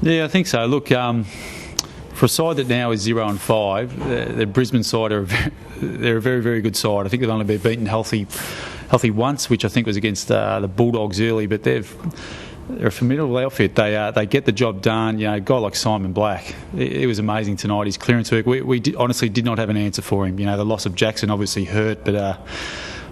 Yeah, I think so. Look, for a side that now is 0-5, the Brisbane side they're a very, very good side. I think they've only been beaten healthy once, which I think was against the Bulldogs early, but they're a formidable outfit. They get the job done. A guy like Simon Black, it was amazing tonight. His clearance work, we honestly did not have an answer for him. The loss of Jackson obviously hurt, but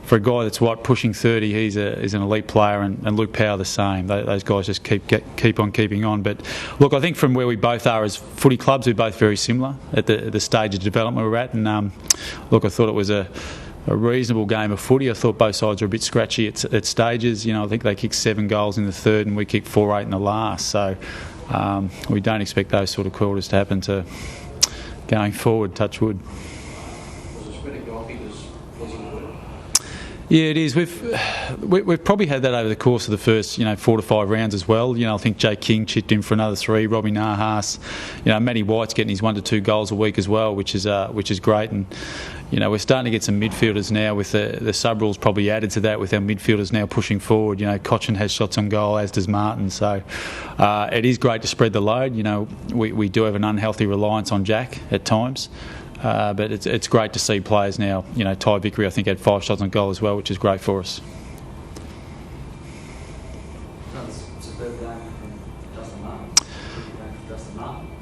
for a guy that's pushing 30, he's an elite player, and Luke Power the same. Those guys just keep on keeping on. But look, I think from where we both are as footy clubs, we're both very similar at the stage of development we're at. And look, I thought it was a reasonable game of footy. I thought both sides were a bit scratchy at stages. I think they kicked 7 goals in the third and we kicked 4-8 in the last. So we don't expect those sort of quarters to happen going forward, touch wood. Yeah, it is. We've probably had that over the course of the first 4 to 5 rounds as well. I think Jake King chipped in for another 3. Robbie Nahas, Matty White's getting his 1 to 2 goals a week as well, which is great. And we're starting to get some midfielders now with the sub rules probably added to that, with our midfielders now pushing forward. Cochin has shots on goal, as does Martin. So it is great to spread the load. We do have an unhealthy reliance on Jack at times. But it's great to see players now. Ty Vickery, I think, had 5 shots on goal as well, which is great for us. Superb game from Justin Martin.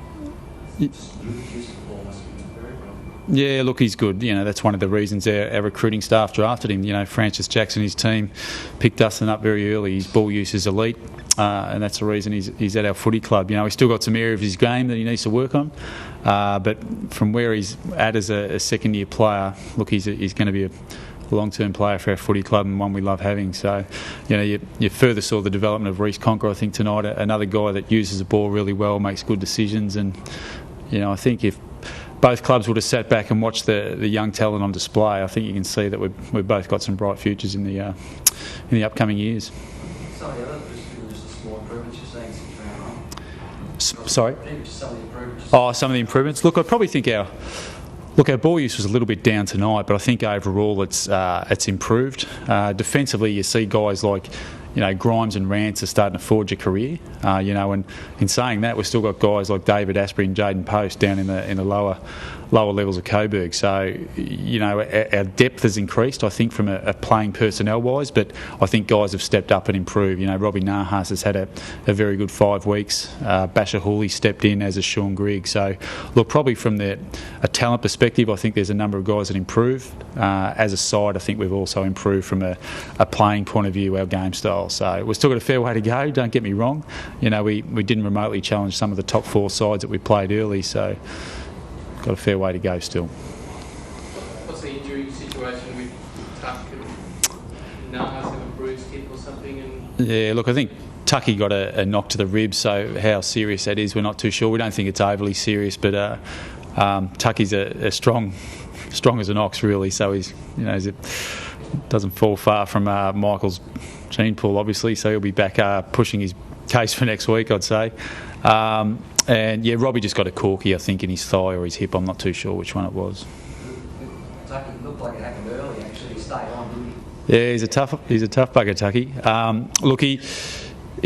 Yeah, look, he's good. That's one of the reasons our recruiting staff drafted him. Francis Jackson, his team, picked Dustin up very early. His ball use is elite, and that's the reason he's at our footy club. He's still got some area of his game that he needs to work on, but from where he's at as a second-year player, look, he's going to be a long-term player for our footy club, and one we love having. So, you further saw the development of Reece Conquer, I think, tonight. Another guy that uses the ball really well, makes good decisions, and I think if both clubs would have sat back and watched the young talent on display, I think you can see that we've both got some bright futures in the upcoming years. Some of the other just the small improvements you're seeing since round one. Sorry? Some of the improvements. Some of the improvements. Look, I probably think our ball use was a little bit down tonight, but I think overall it's improved. Defensively, you see guys like Grimes and Rance are starting to forge a career. And in saying that, we've still got guys like David Asprey and Jaden Post down in the lower levels of Coburg. So, our depth has increased, I think, from a playing personnel-wise, but I think guys have stepped up and improved. Robbie Nahas has had a very good 5 weeks. Basher Hooley stepped in, as has Sean Grigg. So, look, probably from a talent perspective, I think there's a number of guys that improved. As a side, I think we've also improved from a playing point of view, our game style. So we've still got a fair way to go, don't get me wrong. We didn't remotely challenge some of the top 4 sides that we played early, so got a fair way to go still. What's the injury situation with Tuck and Nahas, have a bruised hip or something? Yeah, look, I think Tucky got a knock to the ribs, so how serious that is, we're not too sure. We don't think it's overly serious, but Tucky's a strong as an ox, really, so he's doesn't fall far from Michael's gene pool, obviously, so he'll be back pushing his case for next week, I'd say. And yeah, Robbie just got a corky, I think, in his thigh or his hip. I'm not too sure which one it was. It looked like it happened early, actually. He stayed on, didn't he? Yeah, he's a tough bugger, Tucky. Look, he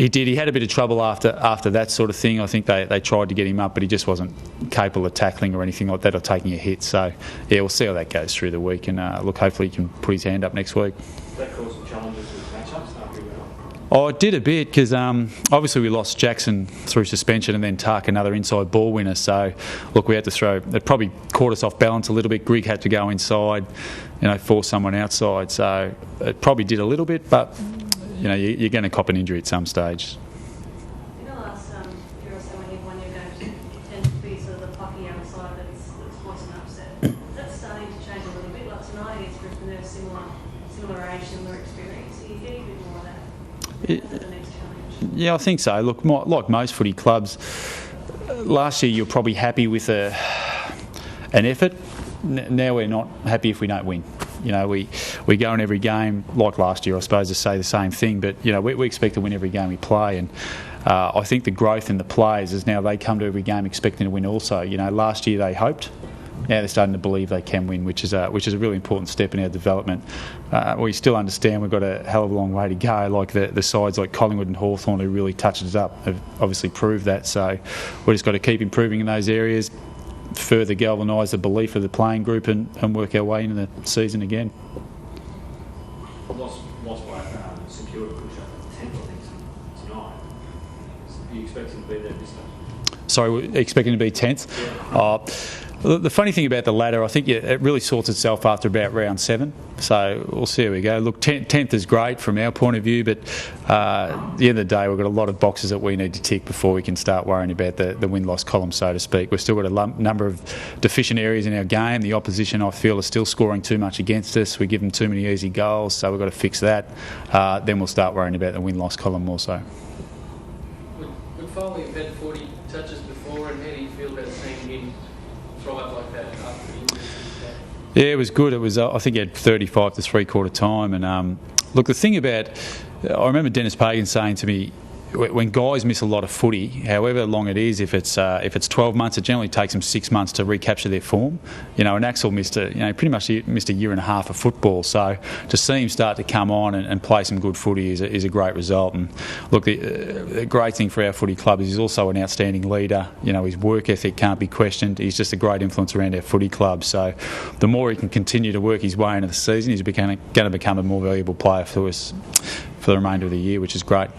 did. He had a bit of trouble after that sort of thing. I think they tried to get him up, but he just wasn't capable of tackling or anything like that, or taking a hit. So, yeah, we'll see how that goes through the week. And look, hopefully he can put his hand up next week. That caused some challenges with matchups, after well. Oh, it did a bit, because obviously we lost Jackson through suspension, and then Tark, another inside ball winner. So, look, we had to throw. It probably caught us off balance a little bit. Grigg had to go inside, force someone outside. So it probably did a little bit, but you're going to cop an injury at some stage. In the last year or so, when you've won your games, you tend to be sort of the plucky outside that's voicing upset. Is that starting to change a little bit? Like tonight against Richmond, they're similar age, similar experience. Are you getting a bit more of that for the next challenge? Yeah, I think so. Look, like most footy clubs, last year you're probably happy with an effort. Now we're not happy if we don't win. We go in every game, like last year, I suppose, to say the same thing, but, we expect to win every game we play, and I think the growth in the players is now they come to every game expecting to win also. Last year they hoped, now they're starting to believe they can win, which is a really important step in our development. We still understand we've got a hell of a long way to go. Like the sides like Collingwood and Hawthorn who really touched us up have obviously proved that. So we've just got to keep improving in those areas, further galvanise the belief of the playing group, and work our way into the season again. Secured a push up at 10th, I think, tonight. Are you expecting to be there this time? Sorry, we're expecting to be 10th? Yeah. The funny thing about the ladder, I think it really sorts itself after about round 7. So we'll see how we go. Look, 10th is great from our point of view, but at the end of the day, we've got a lot of boxes that we need to tick before we can start worrying about the win-loss column, so to speak. We've still got a number of deficient areas in our game. The opposition, I feel, is still scoring too much against us. We give them too many easy goals, so we've got to fix that. Then we'll start worrying about the win-loss column more so. Would Foley have had 40 touches before, and how do you feel about seeing him thrive like that after the injury? Yeah, it was good. It was, I think he had 35 to three-quarter time. And look, the thing about, I remember Dennis Pagan saying to me, when guys miss a lot of footy, however long it is, if it's 12 months, it generally takes them 6 months to recapture their form. And Axel pretty much missed a year and a half of football. So to see him start to come on and play some good footy is a great result. And look, the great thing for our footy club is he's also an outstanding leader. His work ethic can't be questioned. He's just a great influence around our footy club. So the more he can continue to work his way into the season, he's going to become a more valuable player for us for the remainder of the year, which is great.